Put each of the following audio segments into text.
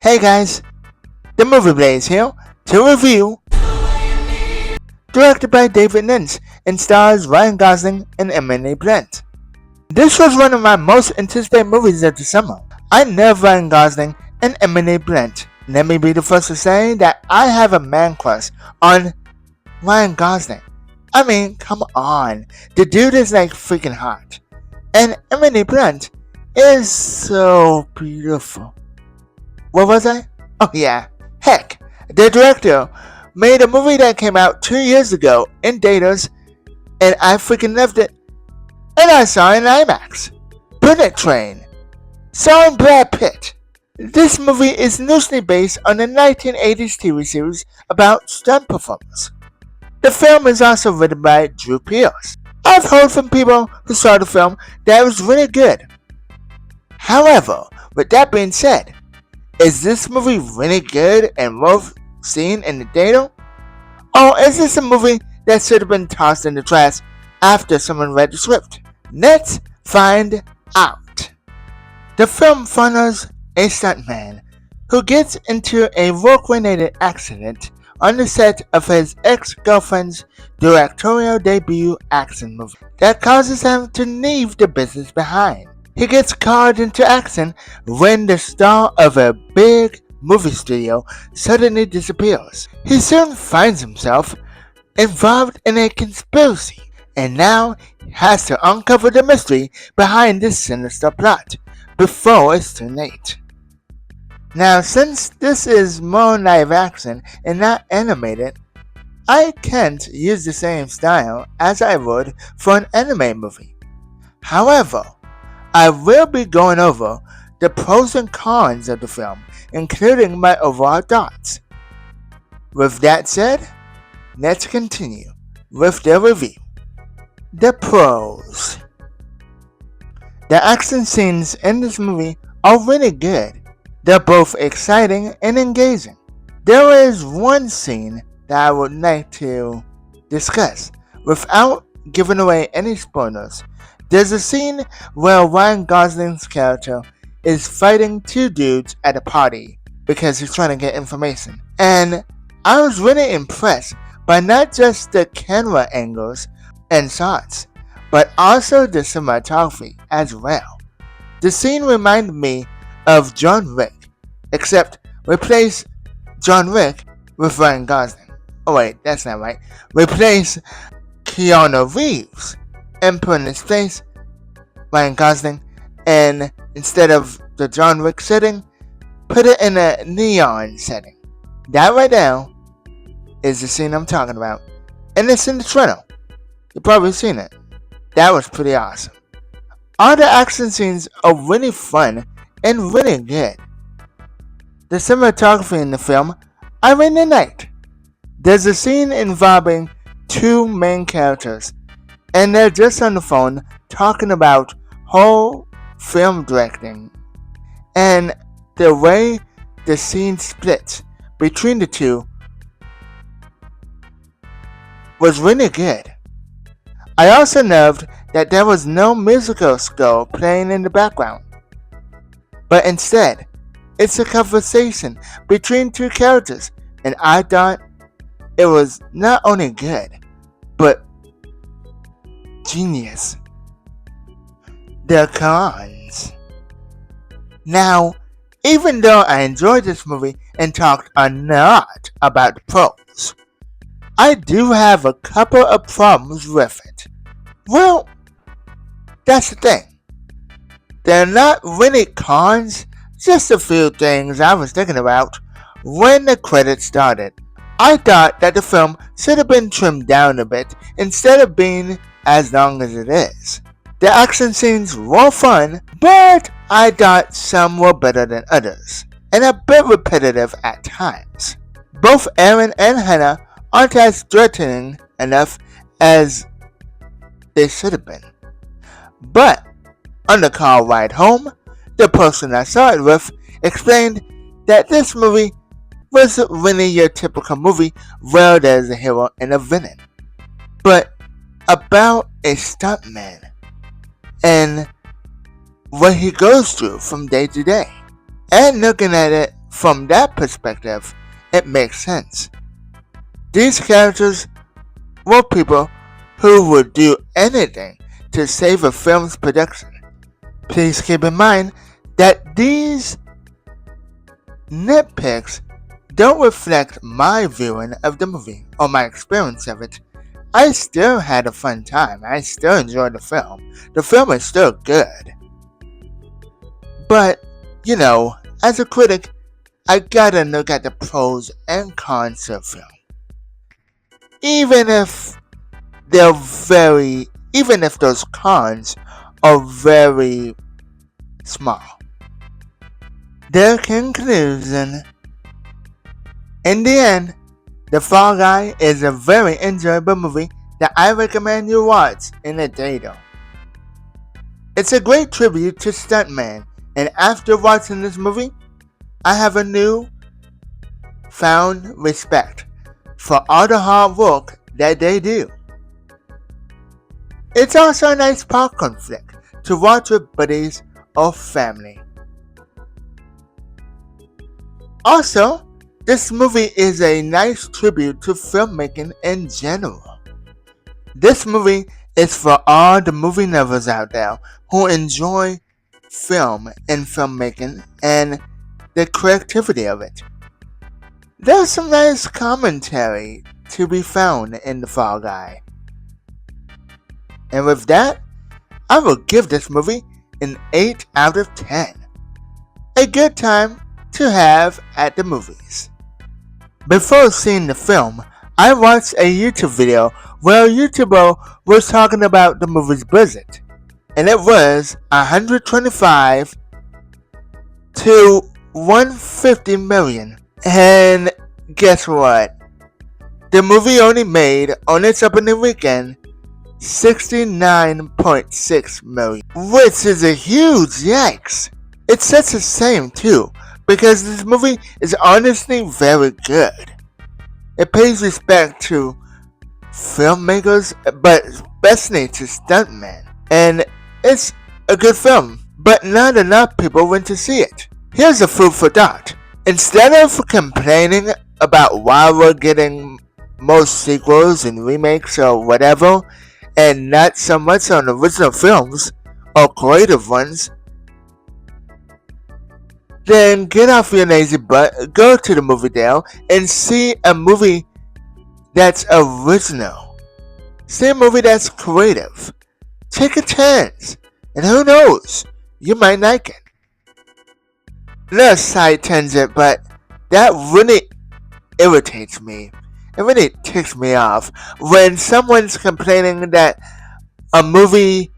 Hey guys, the MovieBlaze here to review. Directed by David Lynch and stars Ryan Gosling and Emily Blunt. This was one of my most anticipated movies of the summer. I love Ryan Gosling and Emily Blunt. Let me be the first to say that I have a man crush on Ryan Gosling. I mean, come on, the dude is like freaking hot. And Emily Blunt is so beautiful. What was I? Oh yeah. Heck, the director made a movie that came out 2 years ago in theaters, and I freaking loved it. And I saw it in IMAX. Bullet Train, starring Brad Pitt. This movie is loosely based on the 1980s TV series about stunt performers. The film is also written by Drew Pearce. I've heard from people who saw the film that it was really good. However, with that being said, is this movie really good and worth seeing in the theater? Or is this a movie that should have been tossed in the trash after someone read the script? Let's find out. The film follows a stuntman who gets into a work-related accident on the set of his ex-girlfriend's directorial debut action movie that causes him to leave the business behind. He gets called into action when the star of a big movie studio suddenly disappears. He soon finds himself involved in a conspiracy and now has to uncover the mystery behind this sinister plot before it's too late. Now, since this is more live action and not animated, I can't use the same style as I would for an anime movie. However, I will be going over the pros and cons of the film, including my overall thoughts. With that said, let's continue with the review. The pros. The action scenes in this movie are really good. They're both exciting and engaging. There is one scene that I would like to discuss without giving away any spoilers. There's a scene where Ryan Gosling's character is fighting two dudes at a party because he's trying to get information. And I was really impressed by not just the camera angles and shots, but also the cinematography as well. The scene reminded me of John Wick, except replace John Wick with Ryan Gosling. Oh wait, that's not right. Replace Keanu Reeves and put in his place Ryan Gosling, and instead of the John Wick setting, put it in a neon setting. That right now is the scene I'm talking about, and it's in the trailer. You've probably seen it. That was pretty awesome. All the action scenes are really fun and really good. The cinematography in the film I really liked. There's a scene involving two main characters, and they're just on the phone talking about whole film directing, and the way the scene splits between the two was really good. I also loved that there was no musical score playing in the background, but instead it's a conversation between two characters, and I thought it was not only good but genius. The cons. Now, even though I enjoyed this movie and talked a lot about the pros, I do have a couple of problems with it. Well, that's the thing. They're not really cons, just a few things I was thinking about when the credits started. I thought that the film should have been trimmed down a bit instead of being as long as it is. The action scenes were fun, but I thought some were better than others, and a bit repetitive at times. Both Aaron and Hannah aren't as threatening enough as they should have been. But on the car ride home, the person I saw it with explained that this movie was really your typical movie where there's a hero and a villain, but about a stuntman and what he goes through from day to day. And looking at it from that perspective, it makes sense. These characters were people who would do anything to save a film's production. Please keep in mind that these nitpicks don't reflect my viewing of the movie or my experience of it. I still had a fun time. I still enjoyed the film. The film is still good. But, as a critic, I gotta look at the pros and cons of film. Even if those cons are very small. Their conclusion: in the end, The Fall Guy is a very enjoyable movie that I recommend you watch in a day though. It's a great tribute to stuntmen, and after watching this movie, I have a new found respect for all the hard work that they do. It's also a nice popcorn flick to watch with buddies or family. Also, this movie is a nice tribute to filmmaking in general. This movie is for all the movie lovers out there who enjoy film and filmmaking and the creativity of it. There's some nice commentary to be found in The Fall Guy. And with that, I will give this movie an 8 out of 10. A good time to have at the movies. Before seeing the film, I watched a YouTube video where a YouTuber was talking about the movie's budget, and it was $125 to $150 million. And guess what? The movie only made, on its opening weekend, $69.6 million, which is a huge yikes. It sets the same too, because this movie is honestly very good. It pays respect to filmmakers, but especially to stuntmen. And it's a good film, but not enough people went to see it. Here's a food for thought. Instead of complaining about why we're getting more sequels and remakes or whatever, and not so much on original films or creative ones, then get off your lazy butt, go to the movie deal, and see a movie that's original. See a movie that's creative. Take a chance, and who knows, you might like it. Little side tangent, but that really irritates me. It really ticks me off when someone's complaining that a movie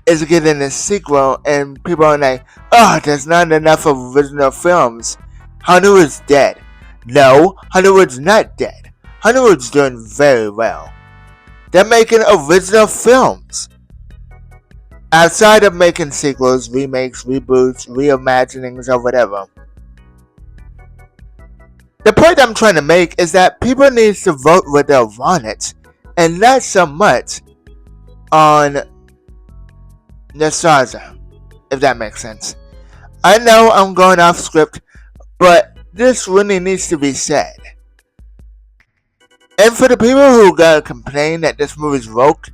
is getting a sequel and people are like, oh, there's not enough original films. Hollywood's dead. No, Hollywood's not dead. Hollywood's doing very well. They're making original films. Outside of making sequels, remakes, reboots, reimaginings, or whatever. The point I'm trying to make is that people need to vote with their wallets and not so much on nostalgia, if that makes sense. I know I'm going off script, but this really needs to be said. And for the people who gotta complain that this movie's woke,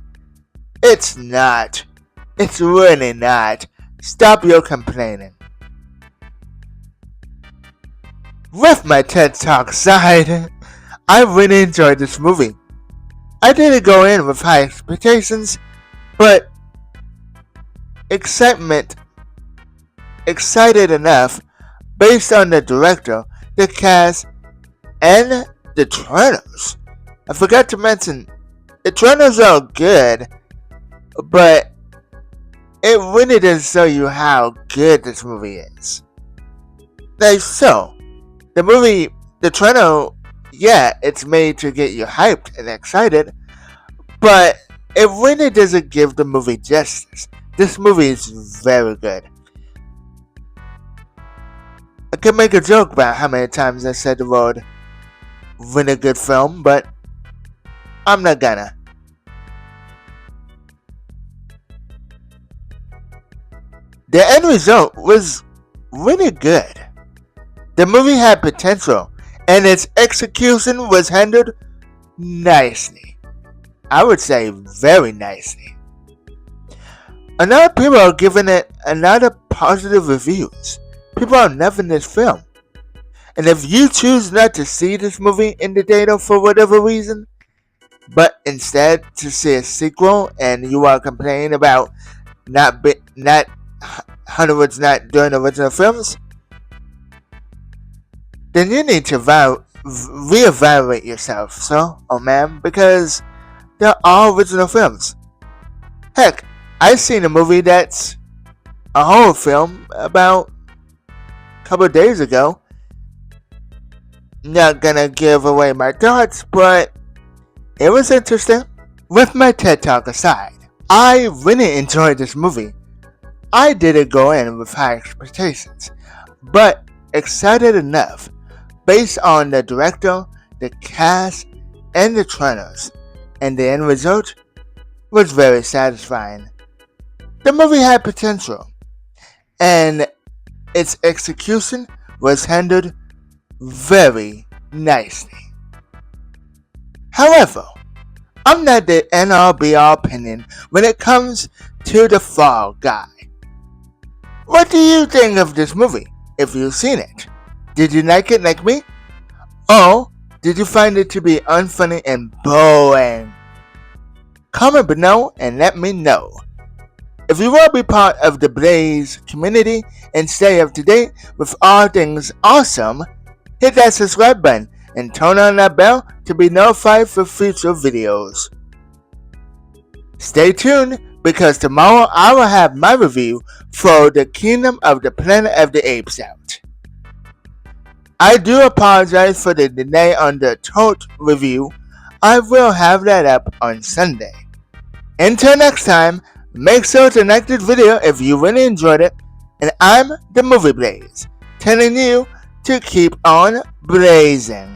it's not. It's really not. Stop your complaining. With my TED Talk side, I really enjoyed this movie. I didn't go in with high expectations, but excited enough based on the director, the cast, and the trailers. I forgot to mention, the trailers are good, but it really does show you how good this movie is. Like so, the trailer, yeah, it's made to get you hyped and excited, but it really doesn't give the movie justice. This movie is very good. I could make a joke about how many times I said the word really good film, but I'm not gonna. The end result was really good. The movie had potential, and its execution was handled nicely. I would say very nicely. A lot of people are giving it a lot of positive reviews. People are loving this film. And if you choose not to see this movie in the theater for whatever reason, but instead to see a sequel and you are complaining about not Hollywood's not doing original films, then you need to reevaluate yourself, sir or ma'am, because they're all original films. Heck, I've seen a movie that's a horror film about a couple of days ago. Not gonna give away my thoughts, but it was interesting. With my TED Talk aside, I really enjoyed this movie. I didn't go in with high expectations, but excited enough based on the director, the cast, and the trailers, and the end result was very satisfying. The movie had potential, and its execution was handled very nicely. However, I'm not the end-all be-all opinion when it comes to The Fall Guy. What do you think of this movie, if you've seen it? Did you like it like me? Or did you find it to be unfunny and boring? Comment below and let me know. If you want to be part of the Blaze community and stay up to date with all things awesome, hit that subscribe button and turn on that bell to be notified for future videos. Stay tuned because tomorrow I will have my review for the Kingdom of the Planet of the Apes out. I do apologize for the delay on the Tote review. I will have that up on Sunday. Until next time, make sure to like this video if you really enjoyed it, and I'm the Movie Blaze, telling you to keep on blazing.